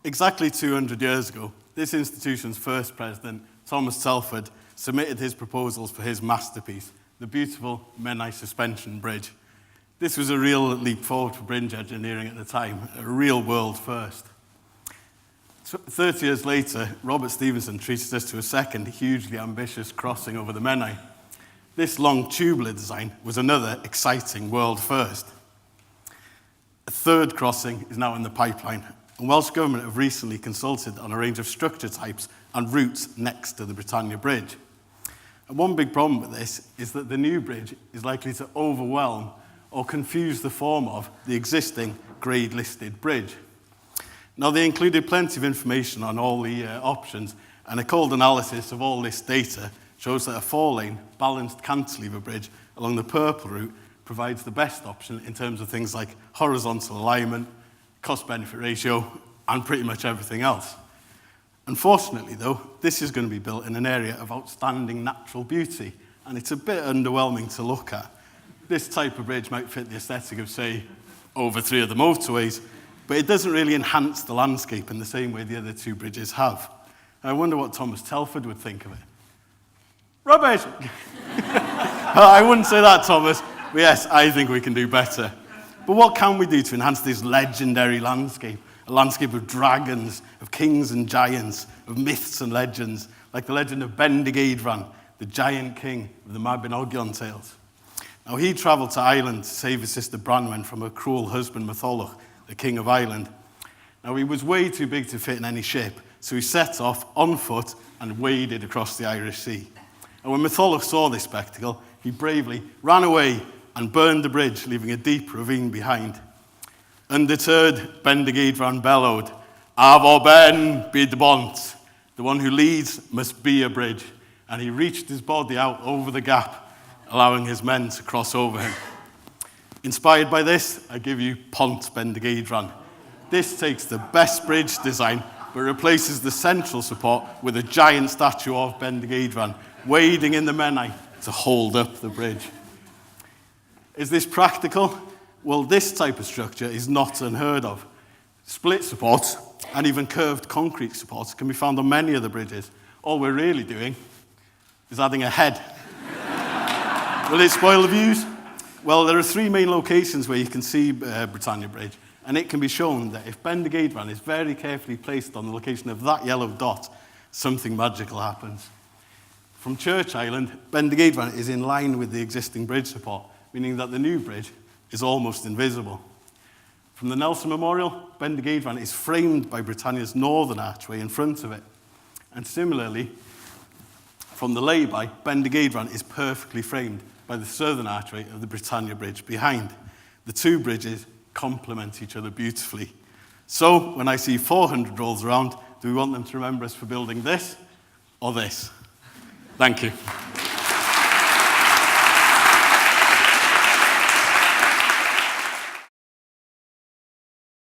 Exactly 200 years ago, this institution's first president, Thomas Telford, submitted his proposals for his masterpiece, the beautiful Menai suspension bridge. This was a real leap forward for bridge engineering at the time, a real world first. 30 years later, Robert Stevenson treated us to a second hugely ambitious crossing over the Menai. This long tubular design was another exciting world first. A third crossing is now in the pipeline, and Welsh Government have recently consulted on a range of structure types and routes next to the Britannia Bridge. And one big problem with this is that the new bridge is likely to overwhelm or confuse the form of the existing grade-listed bridge. Now, they included plenty of information on all the options, and a cold analysis of all this data shows that a four-lane, balanced cantilever bridge along the purple route provides the best option in terms of things like horizontal alignment, cost-benefit ratio, and pretty much everything else. Unfortunately, though, this is going to be built in an area of outstanding natural beauty, and it's a bit underwhelming to look at. This type of bridge might fit the aesthetic of, say, over 3 of the motorways, but it doesn't really enhance the landscape in the same way the other 2 bridges have. And I wonder what Thomas Telford would think of it. Rubbish! I wouldn't say that, Thomas. But yes, I think we can do better. But what can we do to enhance this legendary landscape? A landscape of dragons, of kings and giants, of myths and legends, like the legend of Bendigeidfran, the giant king of the Mabinogion tales. Now, he travelled to Ireland to save his sister Branwen from her cruel husband Matholwch, the king of Ireland. Now, he was way too big to fit in any ship, so he set off on foot and waded across the Irish Sea. And when Matholwch saw this spectacle, he bravely ran away and burned the bridge, leaving a deep ravine behind. Undeterred, Bendigeidfran bellowed, "Avo Ben bid bont." The one who leads must be a bridge. And he reached his body out over the gap, allowing his men to cross over him. Inspired by this, I give you Pont Bendigeidfran. This takes the best bridge design, but replaces the central support with a giant statue of Bendigeidfran, wading in the Menai to hold up the bridge. Is this practical? Well, this type of structure is not unheard of. Split supports and even curved concrete supports can be found on many of the bridges. All we're really doing is adding a head. Will it spoil the views? Well, there are 3 main locations where you can see Britannia Bridge, and it can be shown that if Bendigeidfran is very carefully placed on the location of that yellow dot, something magical happens. From Church Island, Bendigeidfran is in line with the existing bridge support, meaning that the new bridge is almost invisible. From the Nelson Memorial, Bendigeidfran is framed by Britannia's northern archway in front of it. And similarly, from the lay-by, Bendigeidfran is perfectly framed by the southern archway of the Britannia Bridge behind. The 2 bridges complement each other beautifully. So, when I see 400 rolls around, do we want them to remember us for building this or this? Thank you.